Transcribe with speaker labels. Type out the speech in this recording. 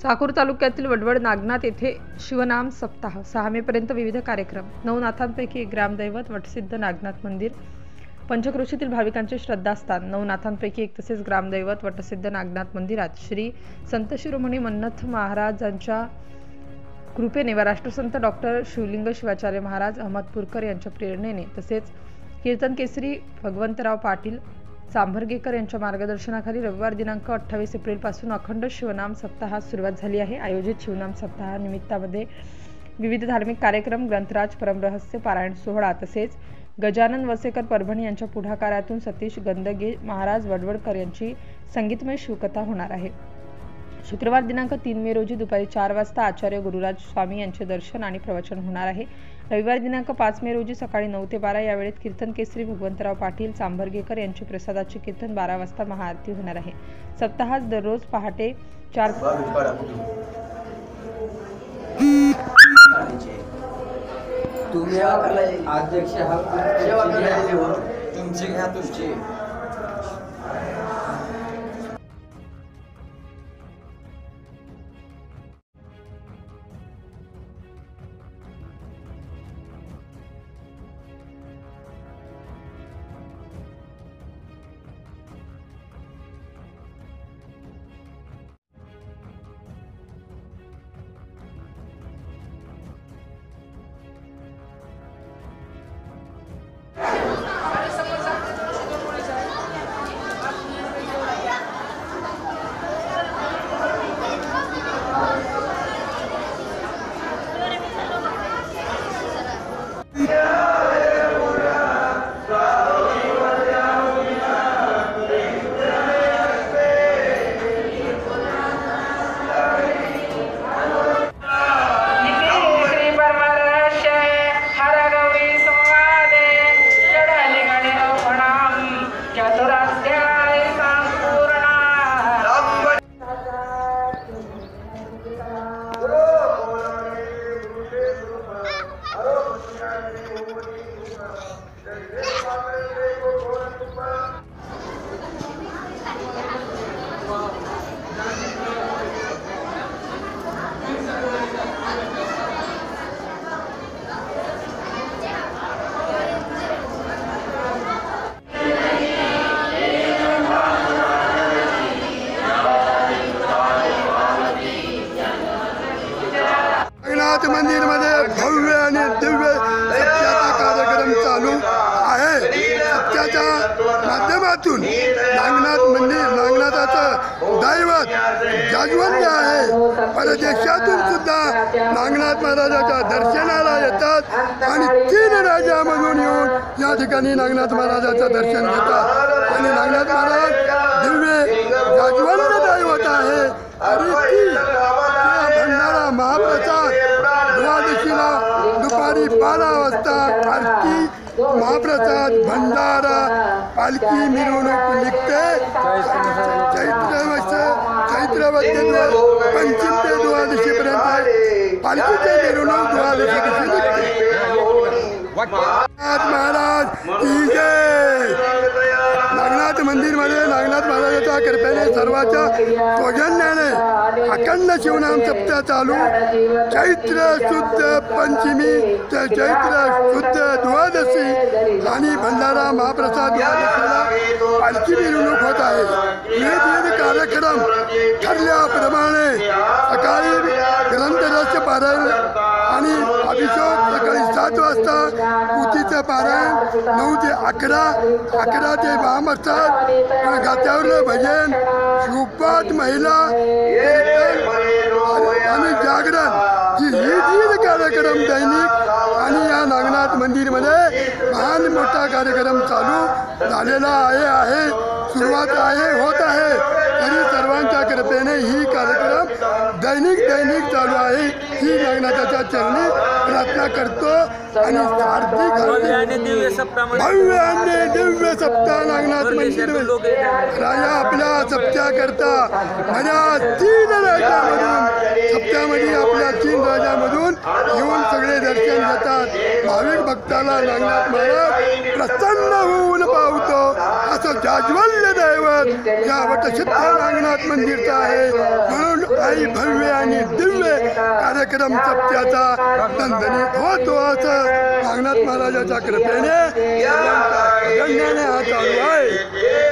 Speaker 1: चाकूर तालुक्यातील वडवड नागनाथ येथे शिवनाम सप्ताह 6 मे पर्यंत विविध कार्यक्रम। नवनाथांपैकी एक ग्रामदैवत वटसिद्ध नागनाथ मंदिर, पंचक्रोशीतील भाविकांचे श्रद्धास्थान नवनाथांपैकी एक तसेच ग्रामदैवत वटसिद्ध नागनाथ मंदिरात श्री संत शिरोमणी मन्नथ महाराजांच्या कृपेने व राष्ट्रसंत डॉक्टर शिवलिंग शिवाचार्य महाराज अहमदपूरकर यांच्या प्रेरणेने तसेच कीर्तन केसरी भगवंतराव पाटील चांभरगेकर यांच्या मार्गदर्शनाखाली रविवार दिनांक 28 एप्रिल पासून अखंड शिवनाम सप्ताहास सुरुवात झाली आहे। आयोजित शिवनाम सप्ताहा निमित्तामध्ये विविध धार्मिक कार्यक्रम, ग्रंथराज, परमरहस्य पारायण सोहळा तसेच गजानन वसेकर परभणी यांच्या पुढाकारातून सतीश गंदगे महाराज वडवडकर यांची संगीतमय शिवकथा होणार आहे। शुक्रवार दिनांक 3 मे रोजी दुपारी 4 वाजता आचार्य गुरुराज स्वामी यांचे दर्शन आणि प्रवचन होणार आहे। रविवार दिनांक 5 मे रोजी सकाळी 9 ते 12 या वेळेत कीर्तन केसरी भगवंतराव पाटील चांभरगेकर यांची प्रसादाचे कीर्तन 12 वाजता महाआरती होणार आहे। सप्ताहात दररोज पहाटे 4
Speaker 2: अध्यक्ष तुमचे
Speaker 3: मंदिर मध्ये भव्य आणि दिव्य सत्याचा कार्यक्रम चालू आहे। सत्याच्या माध्यमातून नागनाथ मंदिर नागनाथाचं दैवत जाजवंत आहे। परदेशातून सुद्धा नागनाथ महाराजाच्या दर्शनाला येतात आणि 3 राज्यामधून येऊन या ठिकाणी नागनाथ महाराजाचं दर्शन घेतात आणि नागनाथ महाराज दिव्य जाजवंत दैवत आहे। आणि भंडारा महाप्रसाद द्वादशीला दुपारी 12 वाजता आरती, महाप्रसाद, भंडारा, पालखी मिरवणूक निघते। पंचम ते द्वादशी पर्यंत पालखीची मिरवणूक द्वादशी दिवशी निघते। महाराज की जय। नागनाथ मंदिरमध्ये नागनाथ महाराजाच्या कृपेने सर्वांच्या सौजन्याने अखंड शिवनाम सप्ताह चालू। चैत्र शुद्ध पंचमी ते चैत्र शुद्ध द्वादशी आणि भंडारा महाप्रसाद द्वादशीला पालखी मिरवणूक होत आहे। विविध कार्यक्रम ठरल्याप्रमाणे सकाळी ग्रंथराज पारायण आणि अभिषेक सकाळी 7 वाजता, पुथीचं पारायण 9 ते 11, 11 ते 12 वाजता गात्यावरलं भजन, शिवपाठ, महिला आणि जागरण ही विविध कार्यक्रम दैनिक आणि या नागनाथ मंदिरमध्ये महान मोठा कार्यक्रम चालू झालेला आहे। सुरुवात होत आहे तरी सर्वांच्या कृपेने ही कार्यक्रम दैनिक चालू आहे। ही नागनाथाच्या चरणी प्रार्थना करतो आणि हार्दिक भव्य आणि दिव्य सप्ताह नागनाथ मंदिर राजा आपल्या सप्त्या करता माझ्या 3 राज्यामधून सप्त्यामध्ये आपल्या 3 राज्यामधून येऊन सगळे दर्शन घेतात। भाविक भक्ताला नागनाथ महाराज प्रसन्न होऊन पावतो असं जाज्वल्य दैवत या वटसिद्ध नागनाथ मंदिरचं आहे. म्हणून आई भव्य आणि दिव्य कार्यक्रम सप्त्याचा नंदनीत होतो. असं नागनाथ महाराजाच्या कृपेने सर्वांच्या सगळ्यांना हा चालू आहे.